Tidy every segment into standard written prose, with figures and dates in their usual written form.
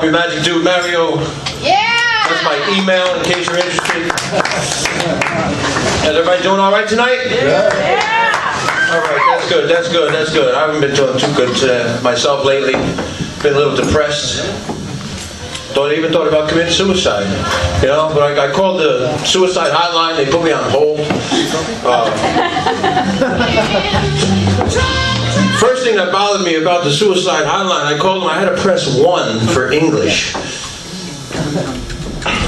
me Magic Dude Mario. Yeah! That's my email in case you're interested. Is everybody doing all right tonight? Yeah! All right, that's good, that's good, that's good. I haven't been doing too good myself lately. Been a little depressed. Even thought about committing suicide, you know. But I called the suicide hotline. They put me on hold. First thing that bothered me about the suicide hotline, I called them. I had to press 1 for English. I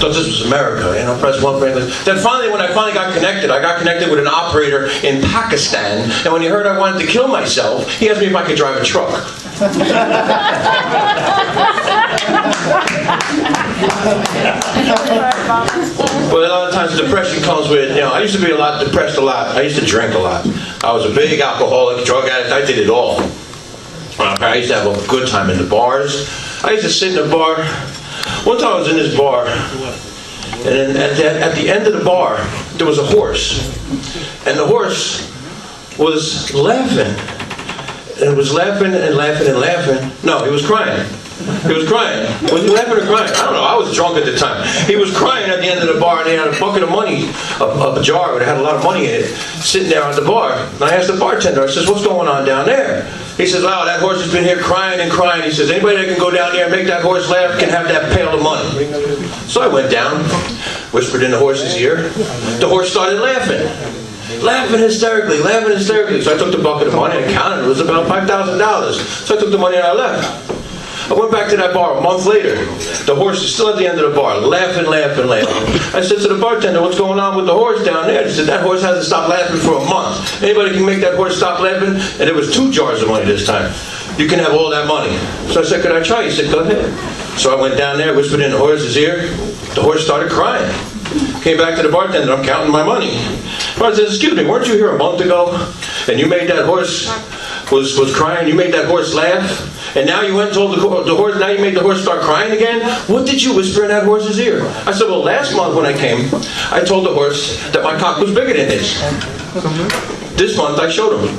thought this was America, you know. Press 1 for English. Then finally, when I got connected, I got connected with an operator in Pakistan. And when he heard I wanted to kill myself, he asked me if I could drive a truck. Well, a lot of times depression comes with, you know, I used to be depressed a lot. I used to drink a lot. I was a big alcoholic, drug addict. I did it all. I used to have a good time in the bars. I used to sit in a bar. One time I was in this bar, and at the end of the bar, there was a horse. And the horse was laughing. And it was laughing and laughing and laughing. No, he was crying. He was crying. Was he laughing or crying? I don't know. I was drunk at the time. He was crying at the end of the bar, and they had a bucket of money, a jar that had a lot of money in it, sitting there at the bar. And I asked the bartender, I says, what's going on down there? He says, wow, that horse has been here crying and crying. He says, anybody that can go down there and make that horse laugh can have that pail of money. So I went down, whispered in the horse's ear. The horse started laughing. Laughing hysterically. So I took the bucket of money and counted. It was about $5,000. So I took the money and I left. I went back to that bar a month later. The horse is still at the end of the bar, laughing. I said to the bartender, what's going on with the horse down there? He said, that horse hasn't stopped laughing for a month. Anybody can make that horse stop laughing? And it was 2 jars of money this time. You can have all that money. So I said, could I try? He said, go ahead. So I went down there, whispered in the horse's ear. The horse started crying. Came back to the bartender, I'm counting my money. The bartender said, excuse me, weren't you here a month ago? And you made that horse, was crying, you made that horse laugh? And now you went and told the horse, now you made the horse start crying again? What did you whisper in that horse's ear? I said, well, last month when I came, I told the horse that my cock was bigger than his. This month I showed him.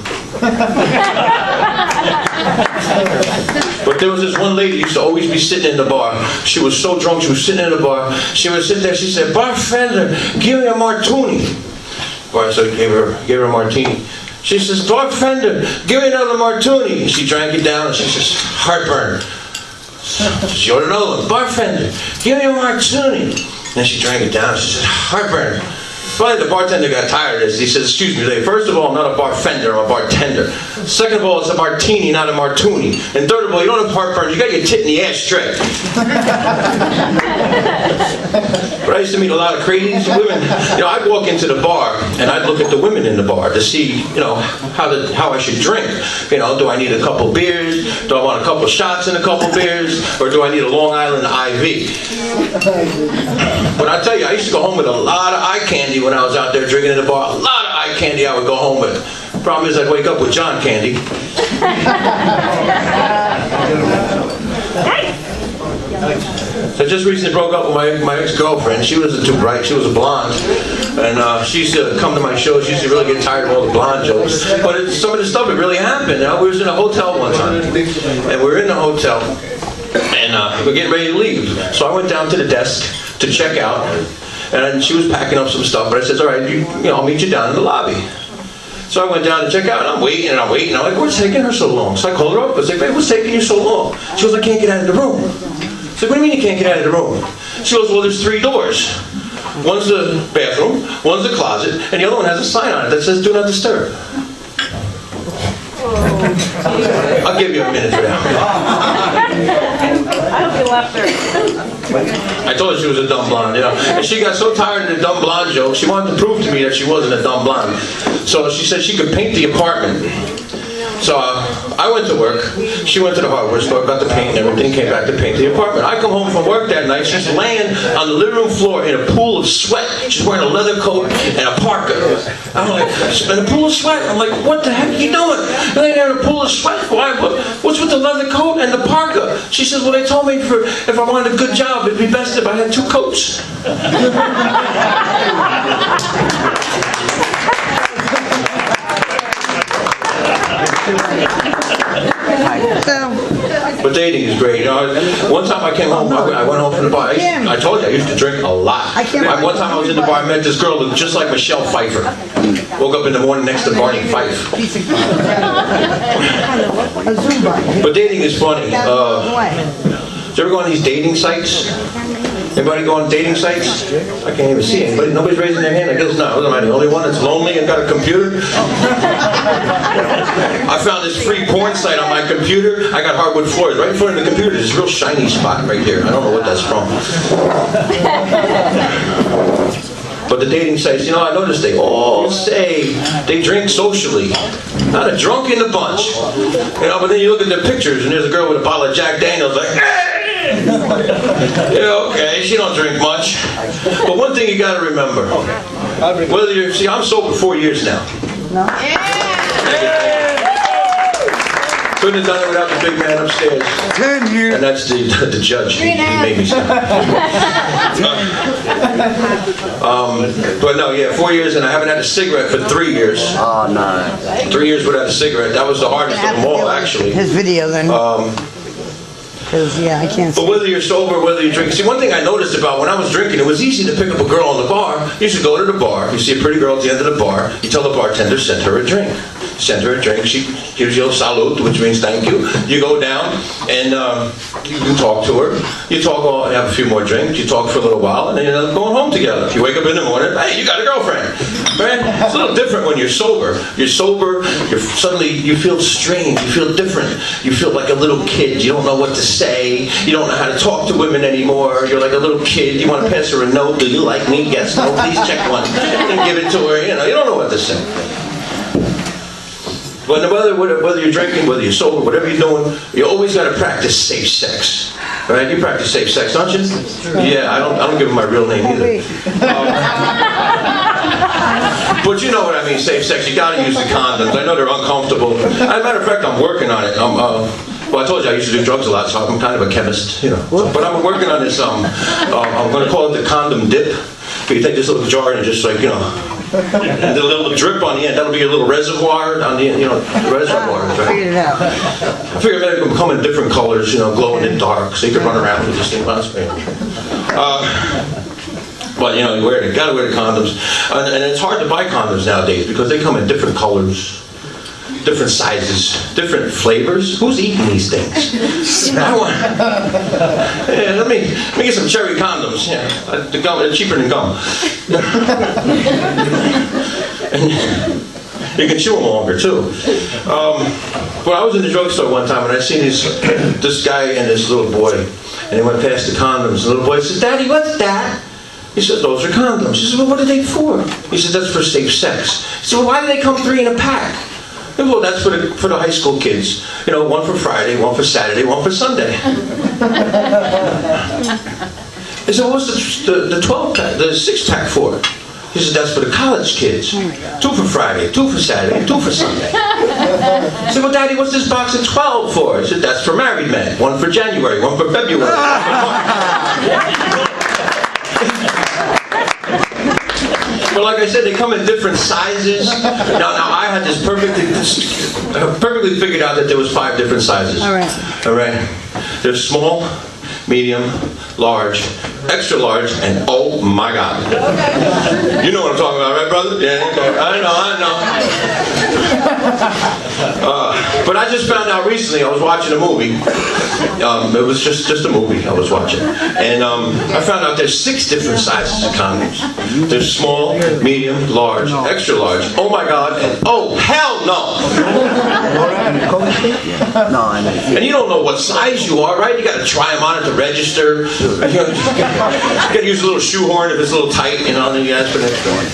But there was this one lady who used to always be sitting in the bar. She was so drunk, she was sitting in the bar. She would sit there, she said, bartender, give me a martini. Bartender gave her a martini. She says, bartender, give me another martini. She drank it down and she says, heartburn. She ordered another one. Bartender, give me a martini. And she drank it down. She said, heartburn. Finally, the bartender got tired of this. He said, excuse me, lady. First of all, I'm not a barfender, I'm a bartender. Second of all, it's a martini, not a martini. And third of all, you don't have heartburn, you got your tit in the ass straight. But I used to meet a lot of crazy women. You know, I'd walk into the bar, and I'd look at the women in the bar to see, you know, how I should drink. You know, do I need a couple beers? Do I want a couple shots and a couple beers? Or do I need a Long Island IV? But I tell you, I used to go home with a lot of eye candy when I was out there drinking in the bar. A lot of eye candy I would go home with. Problem is I'd wake up with John candy. So I just recently broke up with my ex-girlfriend. She wasn't too bright. She was a blonde. And she used to come to my shows. She used to really get tired of all the blonde jokes. But some of the stuff, it really happened. You know, we was in a hotel one time. And we were in the hotel. And we're getting ready to leave. So I went down to the desk to check out. And she was packing up some stuff. But I said, all right, you know, I'll meet you down in the lobby. So I went down to check out, and I'm waiting. I'm like, what's taking her so long? So I called her up. I said, babe, what's taking you so long? She goes, I can't get out of the room. I said, what do you mean you can't get out of the room? She goes, well, there's 3 doors. One's the bathroom, one's the closet, and the other one has a sign on it that says, do not disturb. I'll give you a minute for that. I hope you left her. I told her she was a dumb blonde, you know. And she got so tired of the dumb blonde joke, she wanted to prove to me that she wasn't a dumb blonde. So she said she could paint the apartment. So I went to work. She went to the hardware store, got the paint and everything, came back to paint the apartment. I come home from work that night. She's laying on the living room floor in a pool of sweat. She's wearing a leather coat and a parka. I'm like, in a pool of sweat? I'm like, what the heck are you doing? Laying there in a pool of sweat? Why? What's with the leather coat and the parka? She says, well, they told me if I wanted a good job, it'd be best if I had 2 coats. So But dating is great. You know, one time I came home, I went home from the bar. I told you, I used to drink a lot. One time I was in the bar, I met this girl that looked just like Michelle Pfeiffer. Woke up in the morning next to Barney Fife. But dating is funny. Did you ever go on these dating sites? Anybody go on dating sites? I can't even see anybody. Nobody's raising their hand. I guess not. Am I the only one that's lonely and got a computer? I found this free porn site on my computer. I got hardwood floors. Right in front of the computer, there's a real shiny spot right here. I don't know what that's from. But the dating sites, you know, I noticed they all say they drink socially. Not a drunk in the bunch. You know, but then you look at their pictures and there's a girl with a bottle of Jack Daniels like, hey! Yeah, okay, she don't drink much. But one thing you got to remember, whether you're, see, I'm sober 4 years now. No. Couldn't have done it without the big man upstairs. 10 years. And that's the judge. He made me stop. But no, yeah, 4 years, and I haven't had a cigarette for 3 years. Oh, no. 3 years without a cigarette. That was the hardest of them all, actually. His video then. Because, yeah, I can't But whether you're sober, whether you drink, see, one thing I noticed about when I was drinking, it was easy to pick up a girl in the bar. You used to go to the bar, you see a pretty girl at the end of the bar, you tell the bartender, send her a drink. Send her a drink, she gives you a salute, which means thank you. You go down, and you talk to her. You talk, have a few more drinks, you talk for a little while, and then you end up going home together. You wake up in the morning, hey, you got a girlfriend. Right? It's a little different when you're sober. You're sober, suddenly you feel strange, you feel different. You feel like a little kid, you don't know what to say, you don't know how to talk to women anymore, you're like a little kid, you want to pass her a note, do you like me? Yes, no, please check one. And give it to her, you know, you don't know what to say. But whether you're drinking, whether you're sober, whatever you're doing, you always got to practice safe sex. Right? You practice safe sex, don't you? Yeah, I don't give them my real name either. But you know what I mean, safe sex. You got to use the condoms. I know they're uncomfortable. As a matter of fact, I'm working on it. Well, I told you I used to do drugs a lot, so I'm kind of a chemist, you know. But I'm working on this. I'm going to call it the condom dip. You take this little jar and just like, you know, and a little drip on the end. That'll be your little reservoir on the end, you know, reservoir. Right? figured it out. I figured maybe it can come in different colors, you know, glow in the dark, so you can run around with this thing. But you know, you gotta wear the condoms, and it's hard to buy condoms nowadays because they come in different colors, different sizes, different flavors. Who's eating these things? Yeah, let me get some cherry condoms. Yeah, the gum, they're cheaper than gum. And you can chew them longer too. But I was in the drugstore one time and I seen this guy and this little boy, and they went past the condoms. The little boy says, "Daddy, what's that?" He says, "Those are condoms." He says, "Well, what are they for?" He says, "That's for safe sex." He said, "Well, why do they come 3 in a pack?" He said, "Well, that's for the high school kids. You know, one for Friday, one for Saturday, one for Sunday." He said, "What's the 12-pack, the 6-pack for?" He said, "That's for the college kids. 2 for Friday, 2 for Saturday, and 2 for Sunday." He said, "Well, Daddy, what's this box of 12 for?" He said, "That's for married men. 1 for January, 1 for February, 1 for March." But like I said, they come in different sizes. Now I had this perfectly figured out that there was 5 different sizes. All right. All right. There's small, medium, large, extra large, and oh my God. You know what I'm talking about, right, brother? Yeah, okay. I know. But I just found out recently, I was watching a movie. It was just a movie I was watching. And I found out there's 6 different sizes of condoms. There's small, medium, large, extra large, oh my God, and oh hell no. And you don't know what size you are, right? You got to try them on at the register. You got to use a little shoehorn if it's a little tight, you know, and then you ask for an extra one.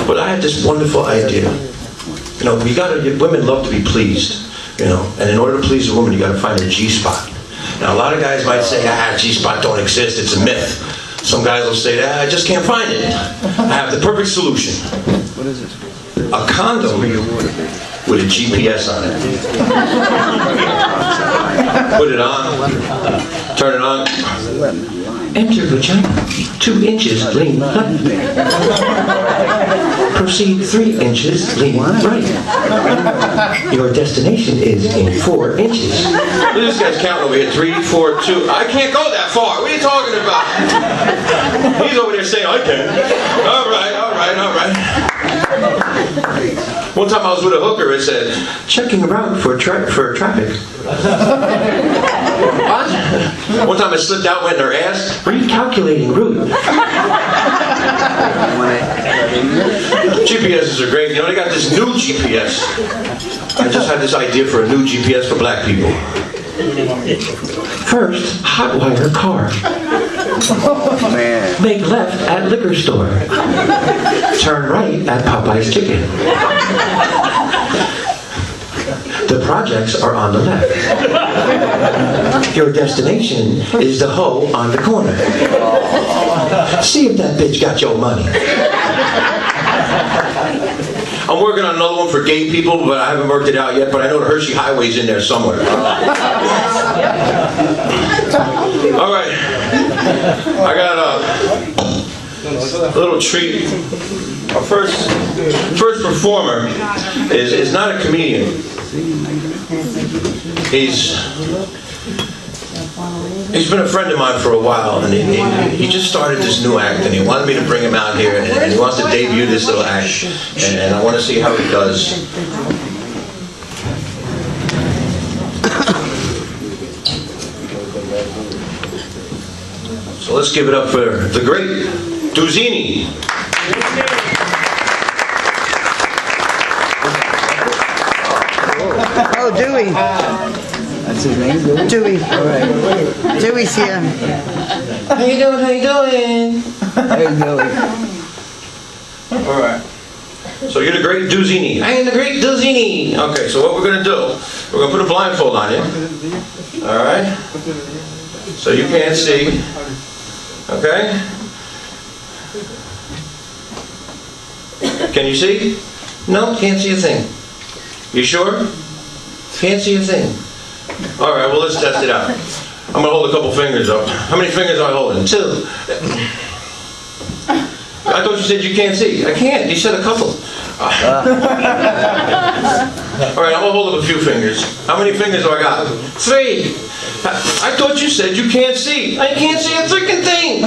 But I had this wonderful idea. You know, women love to be pleased, you know, and in order to please a woman, you got to find a G-spot. Now, a lot of guys might say, G-spot don't exist, it's a myth. Some guys will say, I just can't find it. I have the perfect solution. What is it? A condom with a GPS on it. Put it on, turn it on. Enter vagina, 2 inches, lean button. proceed 3 inches, lean right. Your destination is in 4 inches. This guy's counting over here. 3, 4, 2. I can't go that far. What are you talking about? He's over there saying, I can. All right, all right, all right. One time I was with a hooker, it said, checking route for traffic. What? One time I slipped out, went in her ass, recalculating route. GPSs are great. You know, they got this new GPS. I just had this idea for a new GPS for black people. First, hotwire car. Man. Make left at liquor store. Turn right at Popeye's Chicken. The projects are on the left. Your destination is the hoe on the corner. See if that bitch got your money. I'm working on another one for gay people, but I haven't worked it out yet, but I know the Hershey Highway's in there somewhere. All right. I got a little treat. Our first performer is not a comedian. He's been a friend of mine for a while, and he just started this new act, and he wanted me to bring him out here, and he wants to debut this little act, and I want to see how he does. So let's give it up for the great Duzzini. Oh, Dewey. That's his name, Dewey? Dewey. All right. Dewey's here. How you doing? How you doing? Hey, Dewey. All right. So you're the great Duzzini. I am the great Duzzini. Okay, so what we're going to do, we're going to put a blindfold on you. All right? So you can't see. Okay? Can you see? No, can't see a thing. You sure? Can't see a thing. All right, well, let's test it out. I'm going to hold a couple fingers up. How many fingers am I holding? 2. I thought you said you can't see. I can't. You said a couple. All right, I'm going to hold up a few fingers. How many fingers do I got? 3. I thought you said you can't see. I can't see a freaking thing.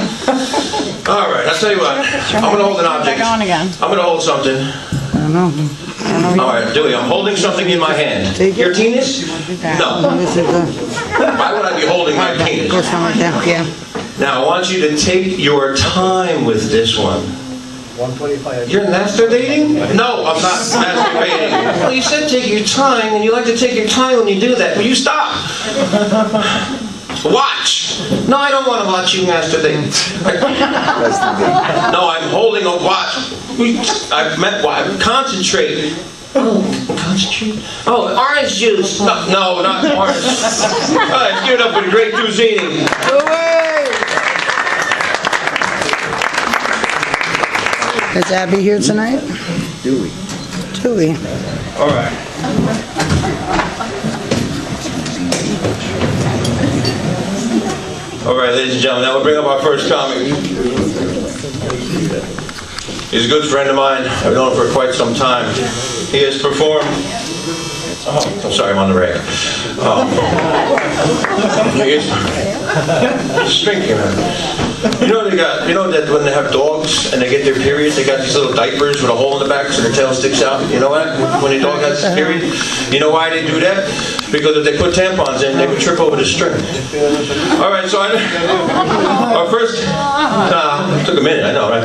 All right, I'll tell you what. I'm going to hold an object. Back on again. I'm going to hold something. I don't know. All right, Dewey, I'm holding something in my hand. Take it. Your penis? No. This is Why would I be holding my penis? go somewhere down. Yeah. Now, I want you to take your time with this one. 125. You're masturbating? No, I'm not masturbating. Well, you said take your time, and you like to take your time when you do that. Will you stop? Watch. No, I don't want to watch you masturbate. No, I'm holding a watch. I've met what? Concentrate. Oh, concentrate. Oh, orange juice. No, not orange. All right, give it up for the great Duzzini. Is Abby here tonight? Dewey. Dewey. All right. All right, ladies and gentlemen, now we'll bring up our first comic. He's a good friend of mine. I've known him for quite some time. He has performed. Oh, I'm sorry, I'm on the rag. Just drinking, man. You know that when they have dogs and they get their periods, they got these little diapers with a hole in the back so their tail sticks out. You know what? When a dog has his period, you know why they do that? Because if they put tampons in, they would trip over the string. All right, so our first. It took a minute, I know, right?